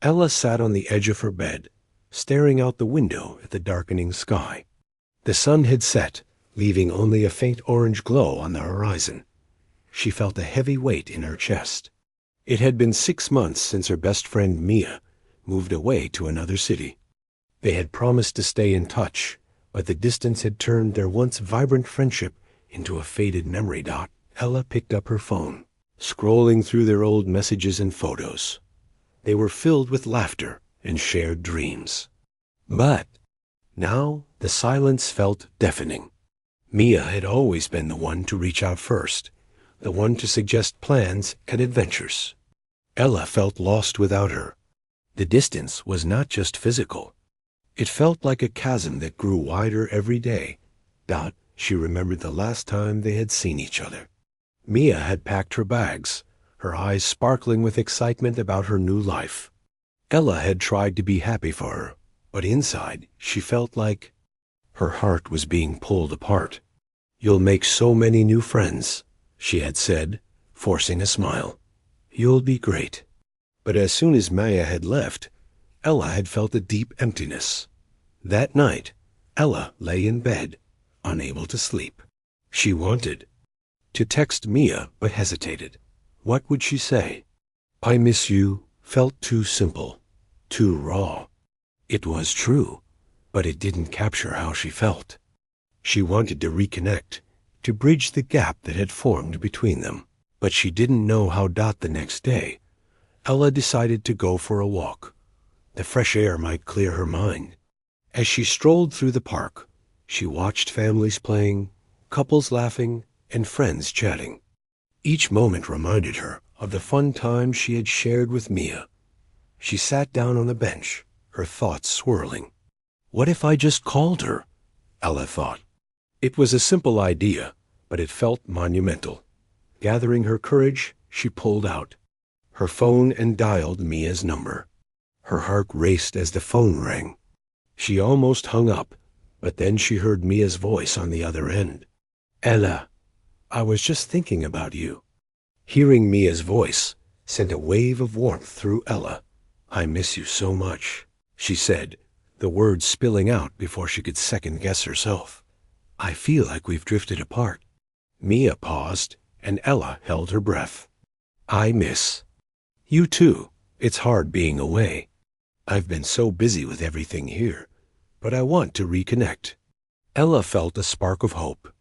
Ella sat on the edge of her bed, staring out the window at the darkening sky. The sun had set, leaving only a faint orange glow on the horizon. She felt a heavy weight in her chest. It had been 6 months since her best friend Mia moved away to another city. They had promised to stay in touch, but the distance had turned their once vibrant friendship into a faded memory dot. Ella picked up her phone, scrolling through their old messages and photos. They were filled with laughter and shared dreams. But now the silence felt deafening. Mia had always been the one to reach out first, the one to suggest plans and adventures. Ella felt lost without her. The distance was not just physical. It felt like a chasm that grew wider every day. She remembered the last time they had seen each other. Mia had packed her bags, her eyes sparkling with excitement about her new life. Ella had tried to be happy for her, but inside she felt like her heart was being pulled apart. "You'll make so many new friends," she had said, forcing a smile. "You'll be great." But as soon as Maya had left, Ella had felt a deep emptiness. That night, Ella lay in bed, unable to sleep. She wanted to text Mia, but hesitated. What would she say? "I miss you" felt too simple, too raw. It was true, but it didn't capture how she felt. She wanted to reconnect, to bridge the gap that had formed between them, but she didn't know how. The next day, Ella decided to go for a walk. The fresh air might clear her mind. As she strolled through the park, she watched families playing, couples laughing, and friends chatting. Each moment reminded her of the fun times she had shared with Mia. She sat down on the bench, her thoughts swirling. What if I just called her? Ella thought. It was a simple idea, but it felt monumental. Gathering her courage, she pulled out her phone and dialed Mia's number. Her heart raced as the phone rang. She almost hung up, but then she heard Mia's voice on the other end. "Ella, I was just thinking about you." Hearing Mia's voice sent a wave of warmth through Ella. "I miss you so much," she said, the words spilling out before she could second-guess herself. "I feel like we've drifted apart." Mia paused, and Ella held her breath. "I miss you too. It's hard being away. I've been so busy with everything here, but I want to reconnect." Ella felt a spark of hope.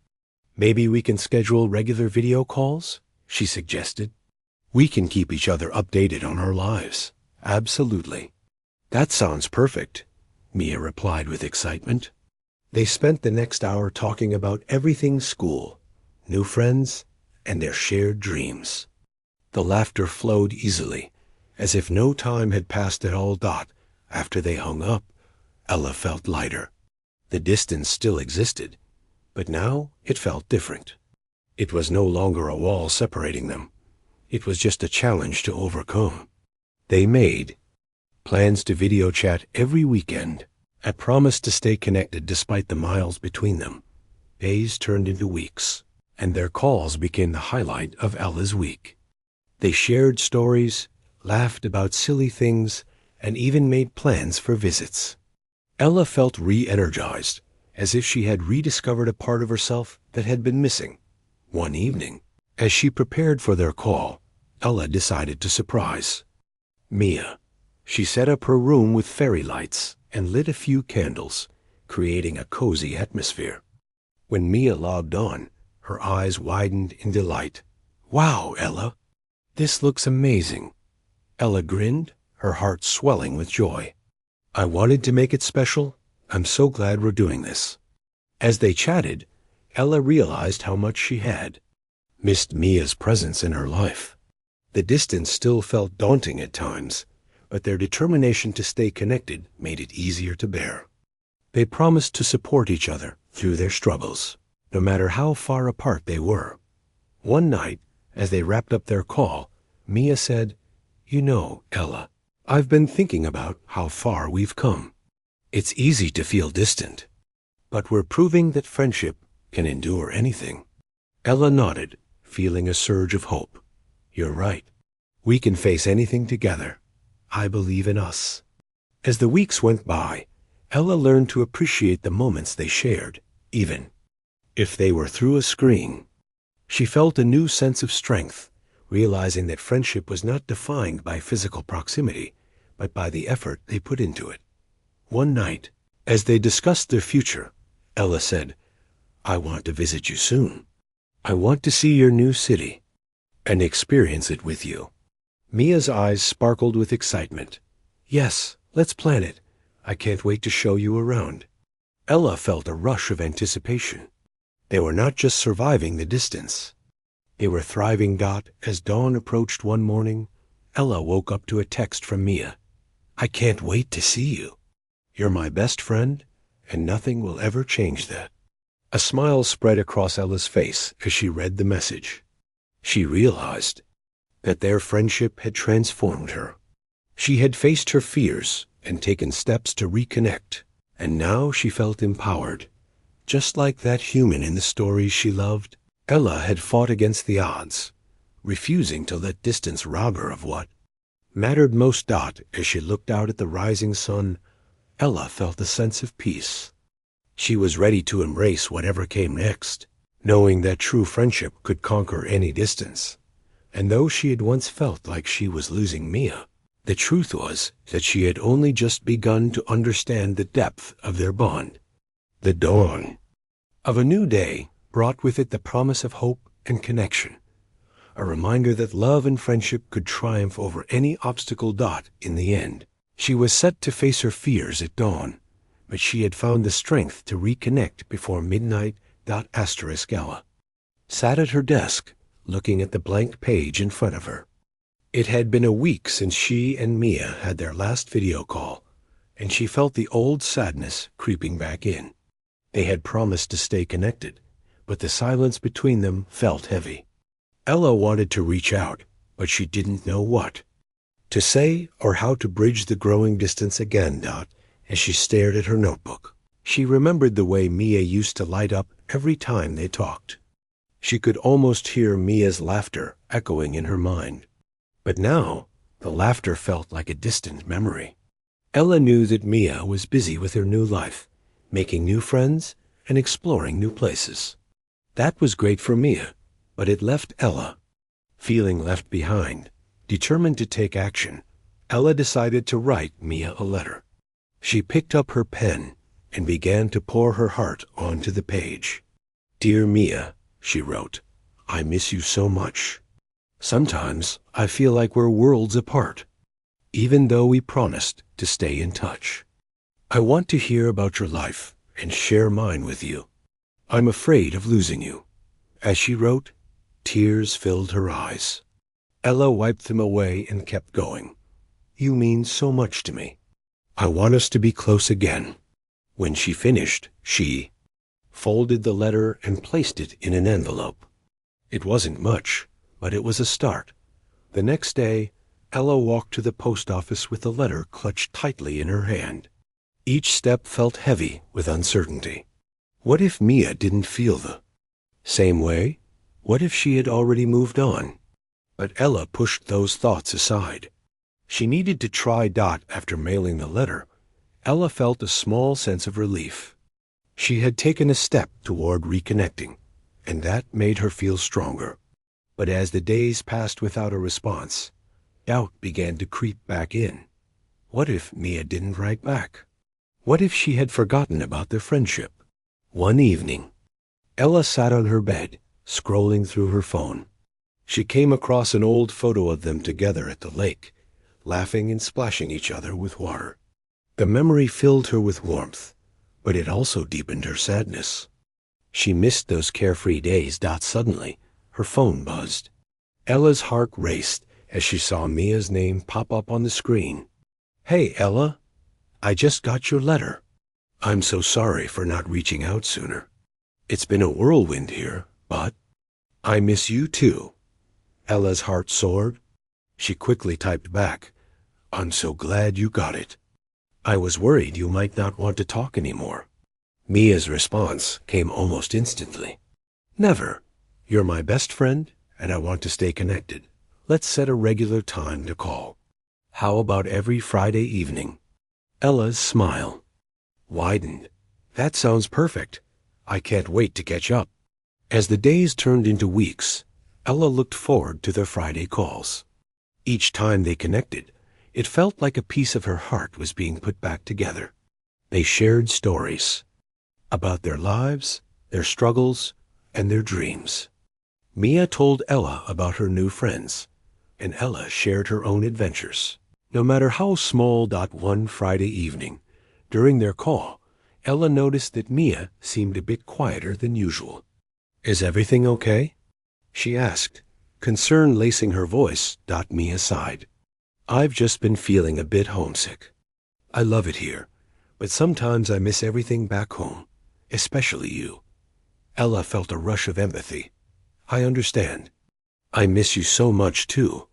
"Maybe we can schedule regular video calls?" she suggested. "We can keep each other updated on our lives." "Absolutely." "That sounds perfect," Mia replied with excitement. They spent the next hour talking about everything school, new friends, and their shared dreams. The laughter flowed easily, as if no time had passed at all. After they hung up, Ella felt lighter. The distance still existed, but now it felt different. It was no longer a wall separating them. It was just a challenge to overcome. They made plans to video chat every weekend, a promise to stay connected despite the miles between them. Days turned into weeks, and their calls became the highlight of Ella's week. They shared stories, laughed about silly things, and even made plans for visits. Ella felt re-energized, as if she had rediscovered a part of herself that had been missing. One evening, as she prepared for their call, Ella decided to surprise Mia. She set up her room with fairy lights and lit a few candles, creating a cozy atmosphere. When Mia logged on, her eyes widened in delight. "Wow, Ella! This looks amazing." Ella grinned, her heart swelling with joy. "I wanted to make it special. I'm so glad we're doing this." As they chatted, Ella realized how much she had missed Mia's presence in her life. The distance still felt daunting at times, but their determination to stay connected made it easier to bear. They promised to support each other through their struggles, no matter how far apart they were. One night, as they wrapped up their call, Mia said, "You know, Ella, I've been thinking about how far we've come. It's easy to feel distant, but we're proving that friendship can endure anything." Ella nodded, feeling a surge of hope. "You're right. We can face anything together. I believe in us." As the weeks went by, Ella learned to appreciate the moments they shared, even if they were through a screen. She felt a new sense of strength, realizing that friendship was not defined by physical proximity, but by the effort they put into it. One night, as they discussed their future, Ella said, "I want to visit you soon. I want to see your new city and experience it with you." Mia's eyes sparkled with excitement. "Yes, let's plan it. I can't wait to show you around." Ella felt a rush of anticipation. They were not just surviving the distance. They were thriving. As dawn approached one morning, Ella woke up to a text from Mia. "I can't wait to see you. You're my best friend, and nothing will ever change that." A smile spread across Ella's face as she read the message. She realized that their friendship had transformed her. She had faced her fears and taken steps to reconnect, and now she felt empowered. Just like that human in the stories she loved, Ella had fought against the odds, refusing to let distance rob her of what mattered most. As she looked out at the rising sun, Ella felt a sense of peace. She was ready to embrace whatever came next, knowing that true friendship could conquer any distance. And though she had once felt like she was losing Mia, the truth was that she had only just begun to understand the depth of their bond. The dawn of a new day brought with it the promise of hope and connection, a reminder that love and friendship could triumph over any obstacle. In the end, she was set to face her fears at dawn, but she had found the strength to reconnect before midnight. Ella sat at her desk, looking at the blank page in front of her. It had been a week since she and Mia had their last video call, and she felt the old sadness creeping back in. They had promised to stay connected, but the silence between them felt heavy. Ella wanted to reach out, but she didn't know what to say or how to bridge the growing distance again. As she stared at her notebook, she remembered the way Mia used to light up every time they talked. She could almost hear Mia's laughter echoing in her mind. But now, the laughter felt like a distant memory. Ella knew that Mia was busy with her new life, making new friends and exploring new places. That was great for Mia, but it left Ella feeling left behind. Determined to take action, Ella decided to write Mia a letter. She picked up her pen and began to pour her heart onto the page. "Dear Mia," she wrote, "I miss you so much. Sometimes I feel like we're worlds apart, even though we promised to stay in touch. I want to hear about your life and share mine with you. I'm afraid of losing you." As she wrote, tears filled her eyes. Ella wiped them away and kept going. "You mean so much to me. I want us to be close again." When she finished, she folded the letter and placed it in an envelope. It wasn't much, but it was a start. The next day, Ella walked to the post office with the letter clutched tightly in her hand. Each step felt heavy with uncertainty. What if Mia didn't feel the same way? What if she had already moved on? But Ella pushed those thoughts aside. She needed to try. After mailing the letter, Ella felt a small sense of relief. She had taken a step toward reconnecting, and that made her feel stronger. But as the days passed without a response, doubt began to creep back in. What if Mia didn't write back? What if she had forgotten about their friendship? One evening, Ella sat on her bed, scrolling through her phone. She came across an old photo of them together at the lake, laughing and splashing each other with water. The memory filled her with warmth, but it also deepened her sadness. She missed those carefree days. Suddenly, her phone buzzed. Ella's heart raced as she saw Mia's name pop up on the screen. "Hey, Ella, I just got your letter. I'm so sorry for not reaching out sooner. It's been a whirlwind here, but I miss you too." Ella's heart soared. She quickly typed back, "I'm so glad you got it. I was worried you might not want to talk anymore." Mia's response came almost instantly. "Never. You're my best friend, and I want to stay connected. Let's set a regular time to call." How about every Friday evening? Ella's smile widened. That sounds perfect. I can't wait to catch up. As the days turned into weeks, Ella looked forward to their Friday calls. Each time they connected, it felt like a piece of her heart was being put back together. They shared stories about their lives, their struggles, and their dreams. Mia told Ella about her new friends, and Ella shared her own adventures. No matter how small, one Friday evening, during their call, Ella noticed that Mia seemed a bit quieter than usual. Is everything okay? She asked, concern lacing her voice. Mia sighed. I've just been feeling a bit homesick. I love it here, but sometimes I miss everything back home, especially you. Ella felt a rush of empathy. I understand. I miss you so much too,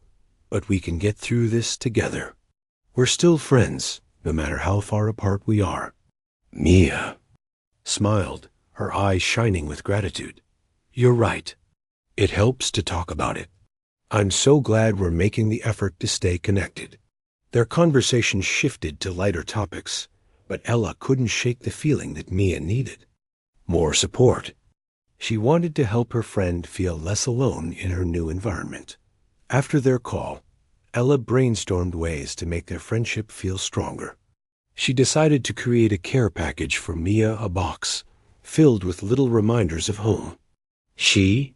but we can get through this together. We're still friends, no matter how far apart we are. Mia smiled, her eyes shining with gratitude. You're right. It helps to talk about it. I'm so glad we're making the effort to stay connected. Their conversation shifted to lighter topics, but Ella couldn't shake the feeling that Mia needed more support. She wanted to help her friend feel less alone in her new environment. After their call, Ella brainstormed ways to make their friendship feel stronger. She decided to create a care package for Mia, a box filled with little reminders of home. She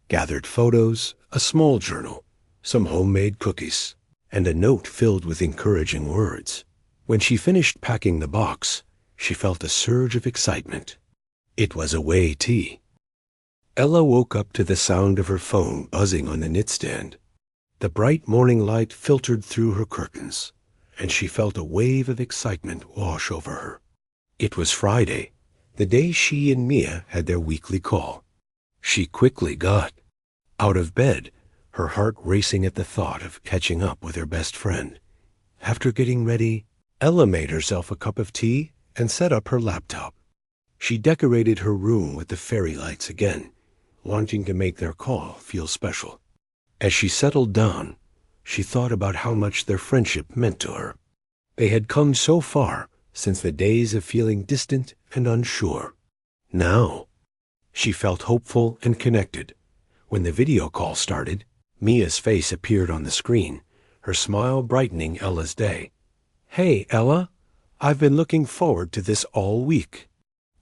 gathered photos, a small journal, some homemade cookies, and a note filled with encouraging words. When she finished packing the box, she felt a surge of excitement. It was away tea. Ella woke up to the sound of her phone buzzing on the knitstand. The bright morning light filtered through her curtains, and she felt a wave of excitement wash over her. It was Friday, the day she and Mia had their weekly call. She quickly got out of bed, her heart racing at the thought of catching up with her best friend. After getting ready, Ella made herself a cup of tea and set up her laptop. She decorated her room with the fairy lights again, wanting to make their call feel special. As she settled down, she thought about how much their friendship meant to her. They had come so far since the days of feeling distant and unsure. Now, she felt hopeful and connected. When the video call started, Mia's face appeared on the screen, her smile brightening Ella's day. Hey, Ella, I've been looking forward to this all week.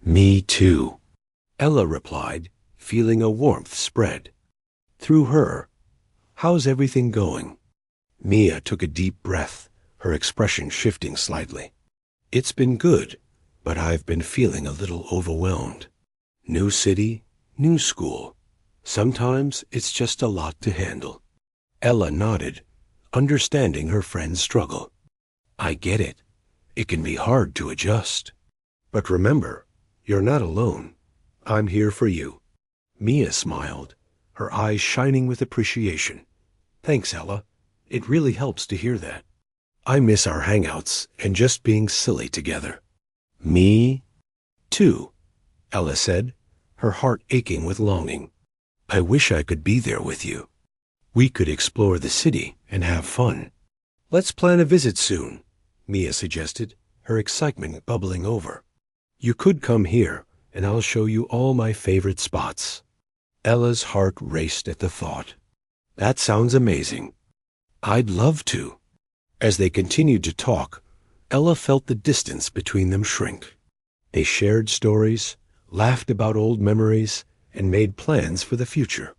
Me too, Ella replied, feeling a warmth spread through her. How's everything going? Mia took a deep breath, her expression shifting slightly. It's been good, but I've been feeling a little overwhelmed. New city, new school. Sometimes it's just a lot to handle. Ella nodded, understanding her friend's struggle. I get it. It can be hard to adjust. But remember, you're not alone. I'm here for you. Mia smiled, her eyes shining with appreciation. Thanks, Ella. It really helps to hear that. I miss our hangouts and just being silly together. Me too, Ella said, her heart aching with longing. I wish I could be there with you. We could explore the city and have fun. Let's plan a visit soon, Mia suggested, her excitement bubbling over. You could come here, and I'll show you all my favorite spots. Ella's heart raced at the thought. That sounds amazing. I'd love to. As they continued to talk, Ella felt the distance between them shrink. They shared stories, laughed about old memories, and made plans for the future.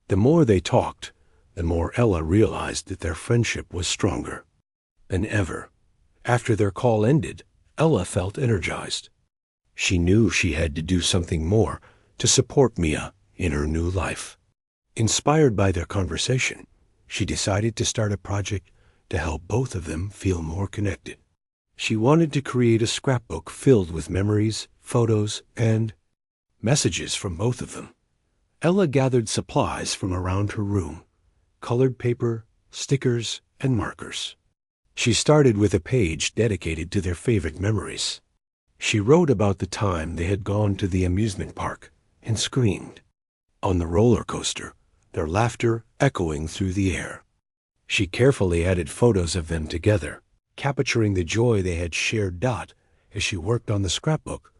The more they talked, the more Ella realized that their friendship was stronger than ever. After their call ended, Ella felt energized. She knew she had to do something more to support Mia in her new life. Inspired by their conversation, she decided to start a project to help both of them feel more connected. She wanted to create a scrapbook filled with memories, photos, and messages from both of them. Ella gathered supplies from around her room, colored paper, stickers, and markers. She started with a page dedicated to their favorite memories. She wrote about the time they had gone to the amusement park and screamed on the roller coaster, their laughter echoing through the air. She carefully added photos of them together, capturing the joy they had shared. As she worked on the scrapbook,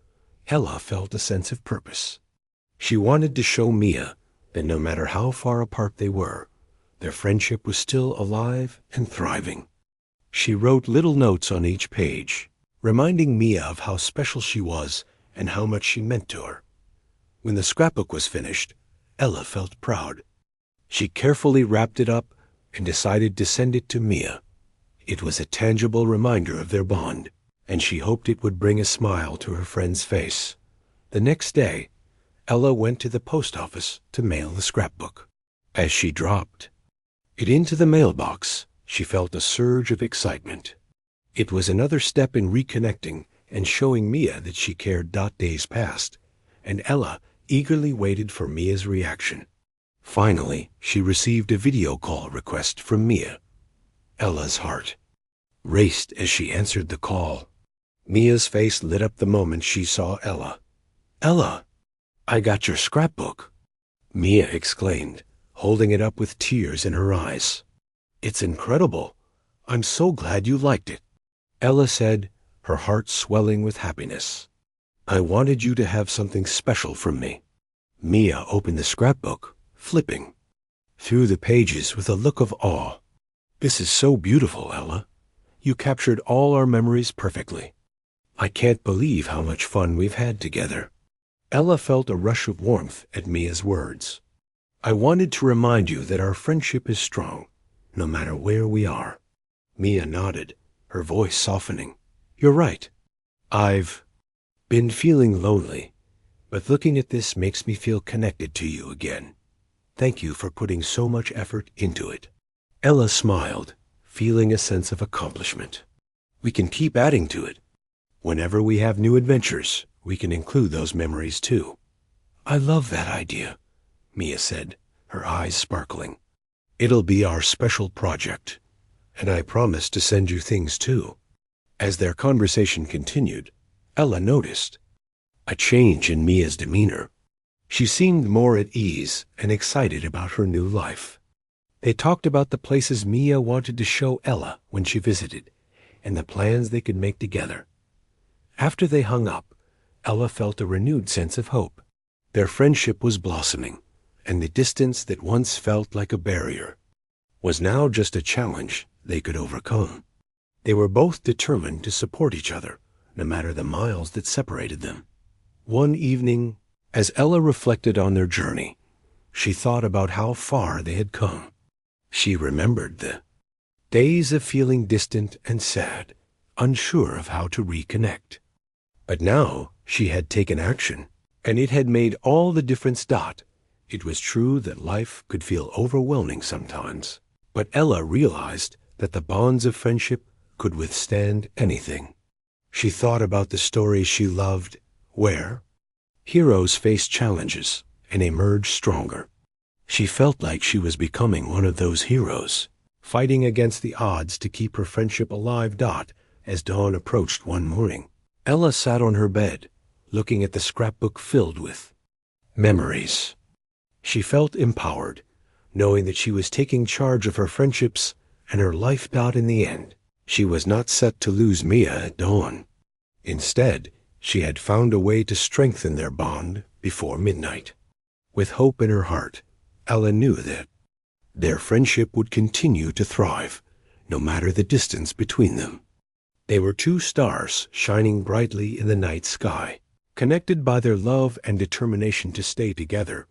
Ella felt a sense of purpose. She wanted to show Mia that no matter how far apart they were, their friendship was still alive and thriving. She wrote little notes on each page, reminding Mia of how special she was and how much she meant to her. When the scrapbook was finished, Ella felt proud. She carefully wrapped it up and decided to send it to Mia. It was a tangible reminder of their bond, and she hoped it would bring a smile to her friend's face. The next day, Ella went to the post office to mail the scrapbook. As she dropped it into the mailbox, she felt a surge of excitement. It was another step in reconnecting and showing Mia that she cared. Days passed, and Ella eagerly waited for Mia's reaction. Finally, she received a video call request from Mia. Ella's heart raced as she answered the call. Mia's face lit up the moment she saw Ella. "Ella, I got your scrapbook," Mia exclaimed, holding it up with tears in her eyes. "It's incredible. I'm so glad you liked it," Ella said, her heart swelling with happiness. "I wanted you to have something special from me." Mia opened the scrapbook, flipping through the pages with a look of awe. "This is so beautiful, Ella. You captured all our memories perfectly. I can't believe how much fun we've had together." Ella felt a rush of warmth at Mia's words. "I wanted to remind you that our friendship is strong, no matter where we are." Mia nodded, her voice softening. "You're right. I've been feeling lonely, but looking at this makes me feel connected to you again. Thank you for putting so much effort into it." Ella smiled, feeling a sense of accomplishment. "We can keep adding to it. Whenever we have new adventures, we can include those memories too." "I love that idea," Mia said, her eyes sparkling. "It'll be our special project, and I promise to send you things too." As their conversation continued, Ella noticed a change in Mia's demeanor. She seemed more at ease and excited about her new life. They talked about the places Mia wanted to show Ella when she visited, and the plans they could make together. After they hung up, Ella felt a renewed sense of hope. Their friendship was blossoming, and the distance that once felt like a barrier was now just a challenge they could overcome. They were both determined to support each other, no matter the miles that separated them. One evening, as Ella reflected on their journey, she thought about how far they had come. She remembered the days of feeling distant and sad, unsure of how to reconnect. But now she had taken action, and it had made all the difference. It was true that life could feel overwhelming sometimes, but Ella realized that the bonds of friendship could withstand anything. She thought about the stories she loved, where heroes faced challenges and emerged stronger. She felt like she was becoming one of those heroes, fighting against the odds to keep her friendship alive. As dawn approached one morning, Ella sat on her bed, looking at the scrapbook filled with memories. She felt empowered, knowing that she was taking charge of her friendships and her life. In the end, she was not set to lose Mia at dawn. Instead, she had found a way to strengthen their bond before midnight. With hope in her heart, Ella knew that their friendship would continue to thrive, no matter the distance between them. They were two stars shining brightly in the night sky, connected by their love and determination to stay together.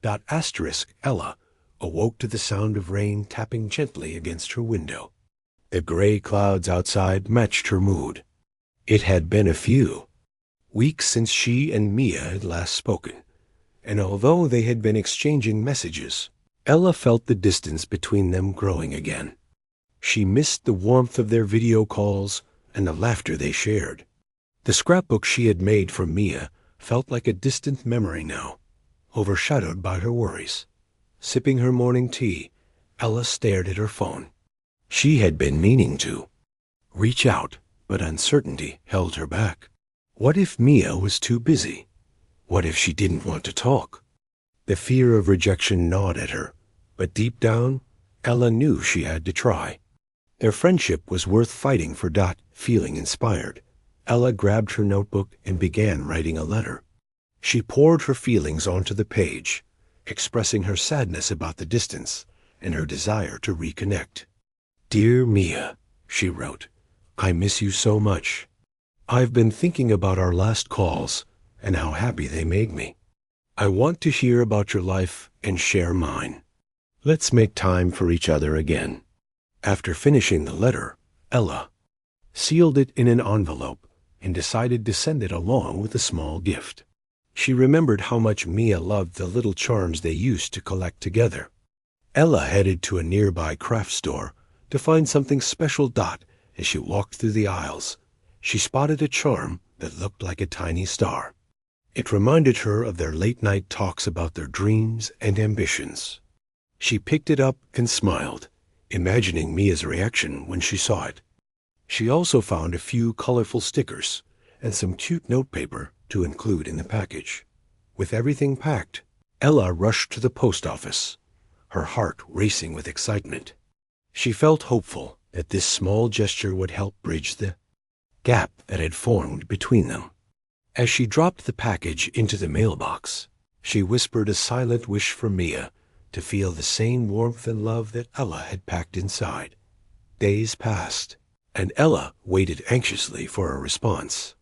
Ella awoke to the sound of rain tapping gently against her window. The gray clouds outside matched her mood. It had been a few weeks since she and Mia had last spoken, and although they had been exchanging messages, Ella felt the distance between them growing again. She missed the warmth of their video calls and the laughter they shared. The scrapbook she had made for Mia felt like a distant memory now, overshadowed by her worries. Sipping her morning tea, Ella stared at her phone. She had been meaning to reach out, but uncertainty held her back. What if Mia was too busy? What if she didn't want to talk? The fear of rejection gnawed at her, but deep down, Ella knew she had to try. Their friendship was worth fighting for. Feeling inspired, Ella grabbed her notebook and began writing a letter. She poured her feelings onto the page, expressing her sadness about the distance and her desire to reconnect. "Dear Mia," she wrote, "I miss you so much. I've been thinking about our last calls and how happy they made me. I want to hear about your life and share mine. Let's make time for each other again." After finishing the letter, Ella sealed it in an envelope and decided to send it along with a small gift. She remembered how much Mia loved the little charms they used to collect together. Ella headed to a nearby craft store to find something special. As she walked through the aisles, she spotted a charm that looked like a tiny star. It reminded her of their late-night talks about their dreams and ambitions. She picked it up and smiled, imagining Mia's reaction when she saw it. She also found a few colorful stickers and some cute notepaper to include in the package. With everything packed, Ella rushed to the post office, her heart racing with excitement. She felt hopeful that this small gesture would help bridge the gap that had formed between them. As she dropped the package into the mailbox, she whispered a silent wish for Mia to feel the same warmth and love that Ella had packed inside. Days passed, and Ella waited anxiously for a response.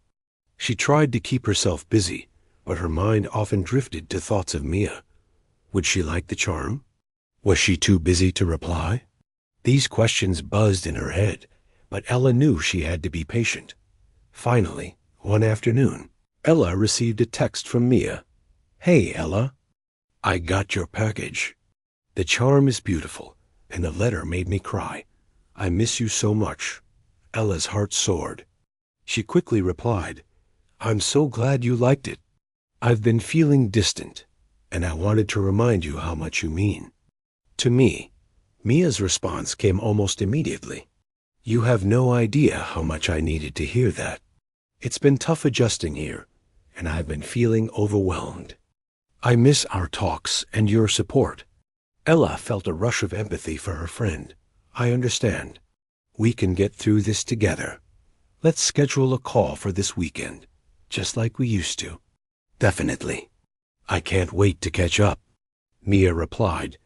She tried to keep herself busy, but her mind often drifted to thoughts of Mia. Would she like the charm? Was she too busy to reply? These questions buzzed in her head, but Ella knew she had to be patient. Finally, one afternoon, Ella received a text from Mia. "Hey, Ella. I got your package. The charm is beautiful, and the letter made me cry. I miss you so much." Ella's heart soared. She quickly replied, "I'm so glad you liked it. I've been feeling distant, and I wanted to remind you how much you mean to me." Mia's response came almost immediately. "You have no idea how much I needed to hear that. It's been tough adjusting here, and I've been feeling overwhelmed. I miss our talks and your support." Ella felt a rush of empathy for her friend. "I understand. We can get through this together. Let's schedule a call for this weekend, just like we used to." "Definitely. I can't wait to catch up," Mia replied.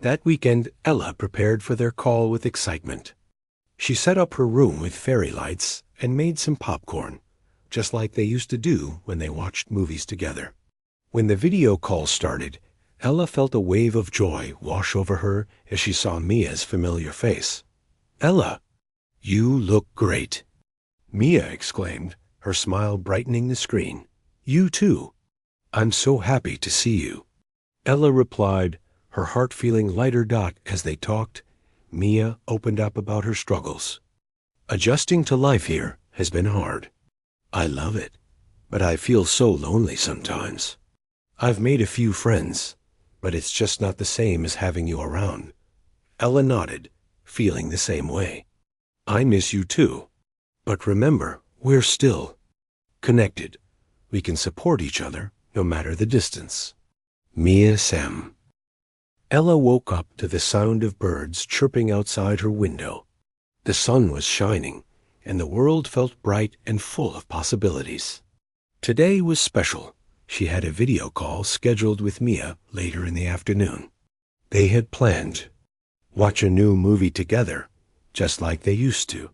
That weekend, Ella prepared for their call with excitement. She set up her room with fairy lights and made some popcorn, just like they used to do when they watched movies together. When the video call started, Ella felt a wave of joy wash over her as she saw Mia's familiar face. "Ella, you look great," Mia exclaimed, her smile brightening the screen. "You too. I'm so happy to see you." Ella replied, her heart feeling lighter. As they talked, Mia opened up about her struggles. "Adjusting to life here has been hard. I love it, but I feel so lonely sometimes. I've made a few friends, but it's just not the same as having you around." Ella nodded, feeling the same way. "I miss you too. But remember, we're still connected. We can support each other no matter the distance." Mia Sem. Ella woke up to the sound of birds chirping outside her window. The sun was shining, and the world felt bright and full of possibilities. Today was special. She had a video call scheduled with Mia later in the afternoon. They had planned watch a new movie together, just like they used to.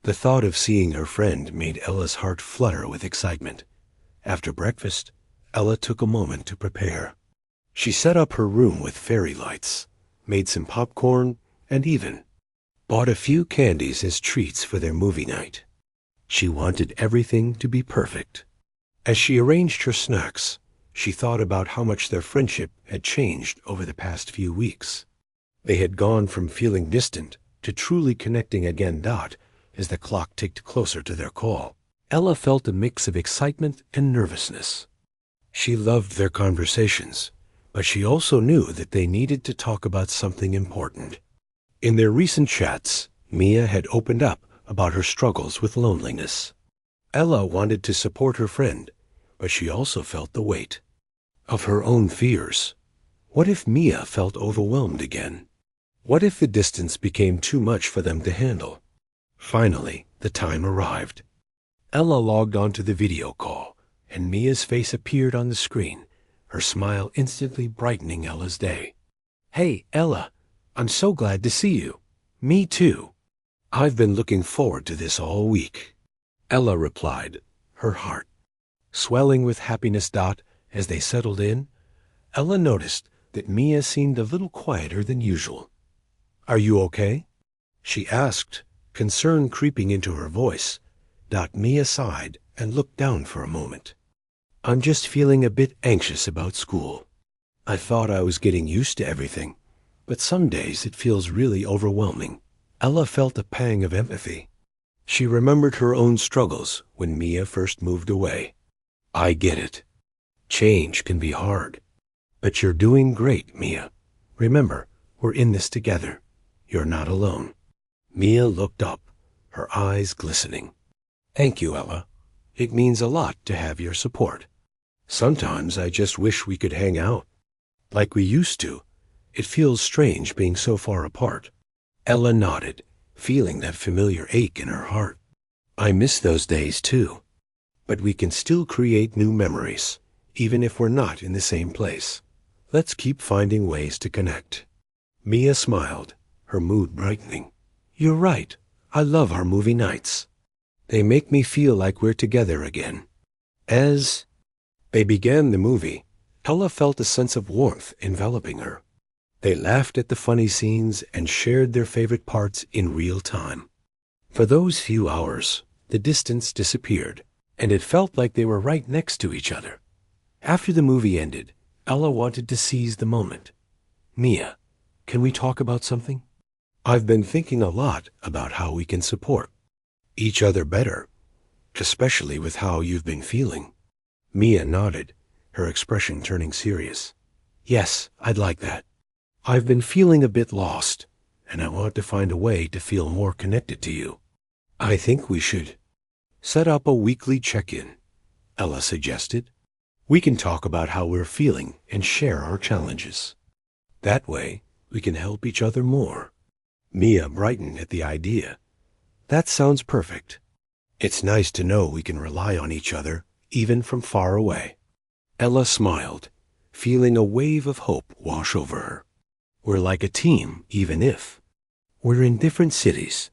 The thought of seeing her friend made Ella's heart flutter with excitement. After breakfast, Ella took a moment to prepare. She set up her room with fairy lights, made some popcorn, and even bought a few candies as treats for their movie night. She wanted everything to be perfect. As she arranged her snacks, she thought about how much their friendship had changed over the past few weeks. They had gone from feeling distant to truly connecting again. As the clock ticked closer to their call, Ella felt a mix of excitement and nervousness. She loved their conversations, but she also knew that they needed to talk about something important. In their recent chats, Mia had opened up about her struggles with loneliness. Ella wanted to support her friend, but she also felt the weight of her own fears. What if Mia felt overwhelmed again? What if the distance became too much for them to handle? Finally, the time arrived. Ella logged onto the video call, and Mia's face appeared on the screen, her smile instantly brightening Ella's day. "Hey, Ella, I'm so glad to see you." "Me too. I've been looking forward to this all week," Ella replied, her heart swelling with happiness. As they settled in, Ella noticed that Mia seemed a little quieter than usual. "Are you okay?" she asked, concern creeping into her voice. Mia sighed and looked down for a moment. "I'm just feeling a bit anxious about school. I thought I was getting used to everything, but some days it feels really overwhelming." Ella felt a pang of empathy. She remembered her own struggles when Mia first moved away. "I get it. Change can be hard. But you're doing great, Mia. Remember, we're in this together. You're not alone." Mia looked up, her eyes glistening. "Thank you, Ella. It means a lot to have your support. Sometimes I just wish we could hang out like we used to. It feels strange being so far apart." Ella nodded, feeling that familiar ache in her heart. "I miss those days too. But we can still create new memories, even if we're not in the same place. Let's keep finding ways to connect." Mia smiled, her mood brightening. "You're right. I love our movie nights. They make me feel like we're together again." As they began the movie, Ella felt a sense of warmth enveloping her. They laughed at the funny scenes and shared their favorite parts in real time. For those few hours, the distance disappeared, and it felt like they were right next to each other. After the movie ended, Ella wanted to seize the moment. "Mia, can we talk about something? I've been thinking a lot about how we can support each other better, especially with how you've been feeling." Mia nodded, her expression turning serious. "Yes, I'd like that. I've been feeling a bit lost, and I want to find a way to feel more connected to you. I think we should set up a weekly check-in," Ella suggested. "We can talk about how we're feeling and share our challenges. That way, we can help each other more." Mia brightened at the idea. "That sounds perfect. It's nice to know we can rely on each other, even from far away." Ella smiled, feeling a wave of hope wash over her. "We're like a team, even if we're in different cities.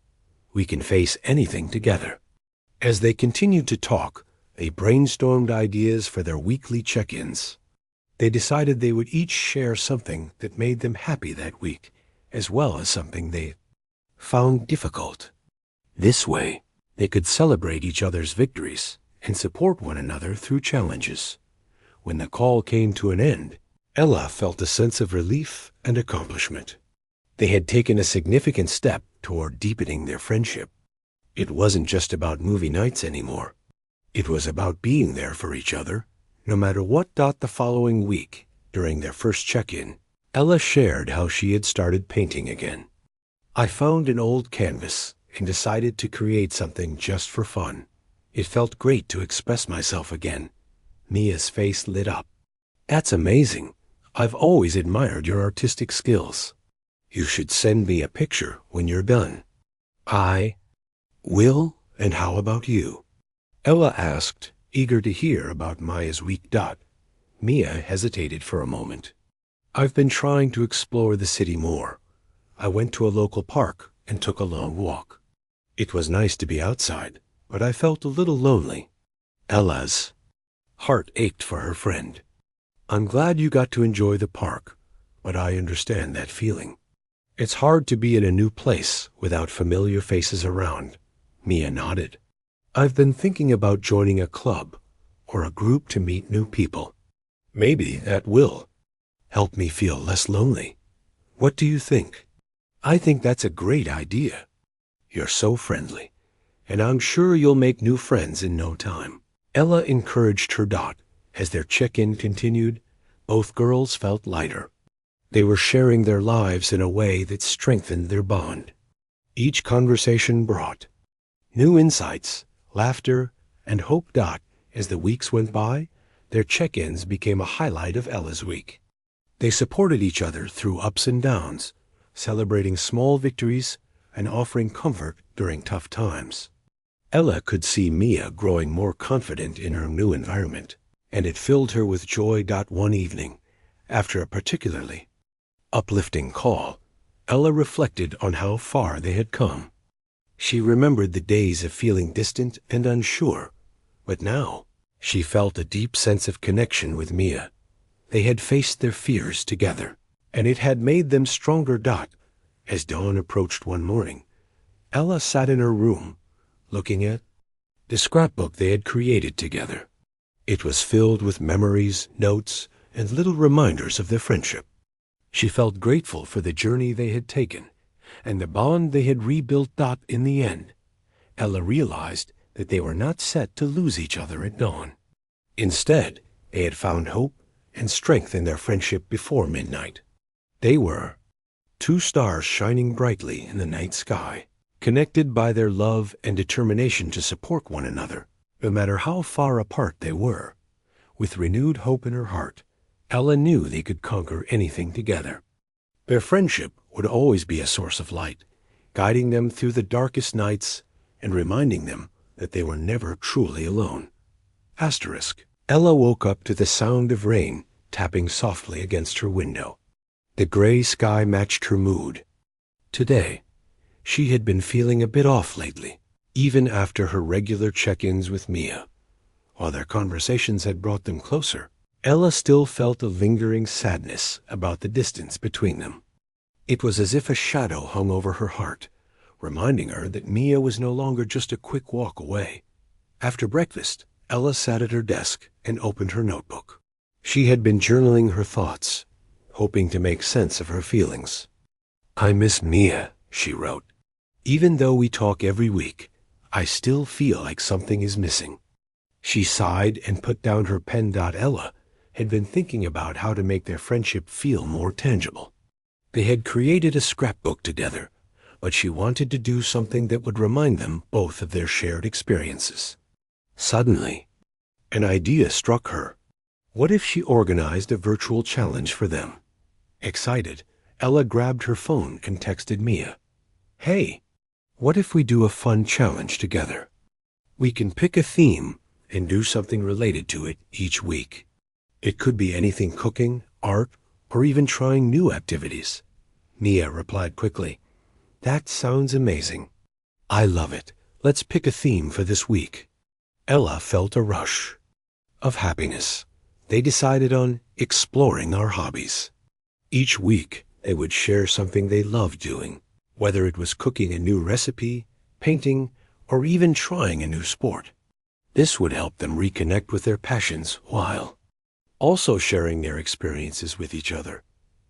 We can face anything together." As they continued to talk, they brainstormed ideas for their weekly check-ins. They decided they would each share something that made them happy that week, as well as something they found difficult. This way, they could celebrate each other's victories and support one another through challenges. When the call came to an end, Ella felt a sense of relief and accomplishment. They had taken a significant step toward deepening their friendship. It wasn't just about movie nights anymore. It was about being there for each other, no matter what. The following week, during their first check-in, Ella shared how she had started painting again. "I found an old canvas and decided to create something just for fun. It felt great to express myself again." Mia's face lit up. "That's amazing. I've always admired your artistic skills. You should send me a picture when you're done." "I will, and how about you?" Ella asked, eager to hear about Maya's week. Mia hesitated for a moment. "I've been trying to explore the city more. I went to a local park and took a long walk. It was nice to be outside, but I felt a little lonely." Ella's heart ached for her friend. "I'm glad you got to enjoy the park, but I understand that feeling. It's hard to be in a new place without familiar faces around." Mia nodded. "I've been thinking about joining a club or a group to meet new people. Maybe that will help me feel less lonely. What do you think?" "I think that's a great idea. You're so friendly, and I'm sure you'll make new friends in no time." Ella encouraged her. As their check-in continued, both girls felt lighter. They were sharing their lives in a way that strengthened their bond. Each conversation brought new insights, laughter, and hope. As the weeks went by, their check-ins became a highlight of Ella's week. They supported each other through ups and downs, celebrating small victories and offering comfort during tough times. Ella could see Mia growing more confident in her new environment, and it filled her with joy. One evening, after a particularly uplifting call, Ella reflected on how far they had come. She remembered the days of feeling distant and unsure, but now she felt a deep sense of connection with Mia. They had faced their fears together, and it had made them stronger. As dawn approached one morning, Ella sat in her room, looking at the scrapbook they had created together. It was filled with memories, notes, and little reminders of their friendship. She felt grateful for the journey they had taken, and the bond they had rebuilt. In the end, Ella realized that they were not set to lose each other at dawn. Instead, they had found hope and strength in their friendship before midnight. They were two stars shining brightly in the night sky, connected by their love and determination to support one another, no matter how far apart they were. With renewed hope in her heart, Ella knew they could conquer anything together. Their friendship would always be a source of light, guiding them through the darkest nights and reminding them that they were never truly alone. Ella woke up to the sound of rain tapping softly against her window. The gray sky matched her mood. Today, she had been feeling a bit off lately, even after her regular check-ins with Mia. While their conversations had brought them closer, Ella still felt a lingering sadness about the distance between them. It was as if a shadow hung over her heart, reminding her that Mia was no longer just a quick walk away. After breakfast, Ella sat at her desk and opened her notebook. She had been journaling her thoughts, hoping to make sense of her feelings. "I miss Mia," she wrote. "Even though we talk every week, I still feel like something is missing." She sighed and put down her pen. Ella had been thinking about how to make their friendship feel more tangible. They had created a scrapbook together, but she wanted to do something that would remind them both of their shared experiences. Suddenly, an idea struck her. What if she organized a virtual challenge for them? Excited, Ella grabbed her phone and texted Mia. "Hey, what if we do a fun challenge together? We can pick a theme and do something related to it each week. It could be anything: cooking, art, or even trying new activities." Mia replied quickly, "That sounds amazing. I love it. Let's pick a theme for this week." Ella felt a rush of happiness. They decided on exploring our hobbies. Each week, they would share something they loved doing, whether it was cooking a new recipe, painting, or even trying a new sport. This would help them reconnect with their passions while also sharing their experiences with each other.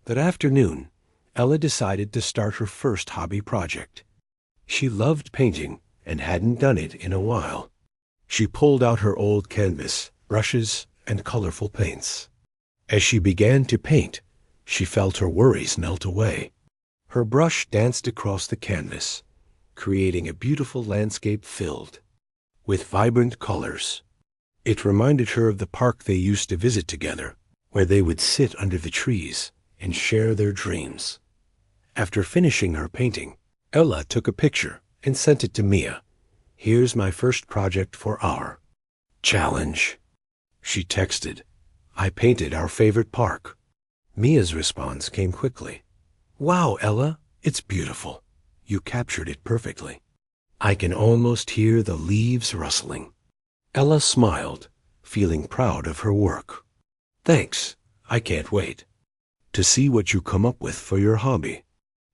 That afternoon, Ella decided to start her first hobby project. She loved painting and hadn't done it in a while. She pulled out her old canvas, brushes, and colorful paints. As she began to paint, she felt her worries melt away. Her brush danced across the canvas, creating a beautiful landscape filled with vibrant colors. It reminded her of the park they used to visit together, where they would sit under the trees and share their dreams. After finishing her painting, Ella took a picture and sent it to Mia. "Here's my first project for our challenge," she texted. "I painted our favorite park." Mia's response came quickly. "Wow, Ella, it's beautiful. You captured it perfectly. I can almost hear the leaves rustling." Ella smiled, feeling proud of her work. "Thanks. I can't wait to see what you come up with for your hobby."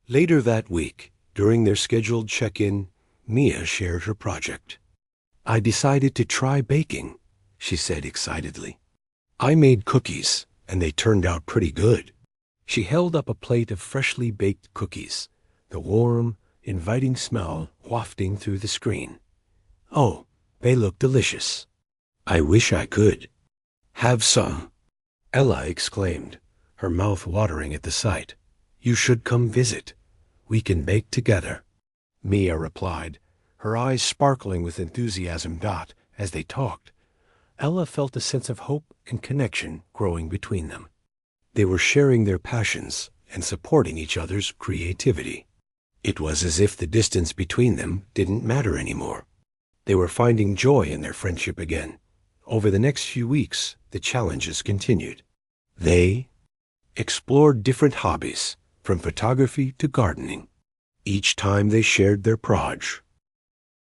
Later that week, during their scheduled check-in, Mia shared her project. "I decided to try baking," she said excitedly. "I made cookies, and they turned out pretty good." She held up a plate of freshly baked cookies, the warm, inviting smell wafting through the screen. "Oh, they look delicious. I wish I could have some," Ella exclaimed, her mouth watering at the sight. "You should come visit. We can bake together," Mia replied, her eyes sparkling with enthusiasm. As they talked, Ella felt a sense of hope and connection growing between them. They were sharing their passions and supporting each other's creativity. It was as if the distance between them didn't matter anymore. They were finding joy in their friendship again. Over the next few weeks, the challenges continued. They explored different hobbies, from photography to gardening. Each time they shared their proj,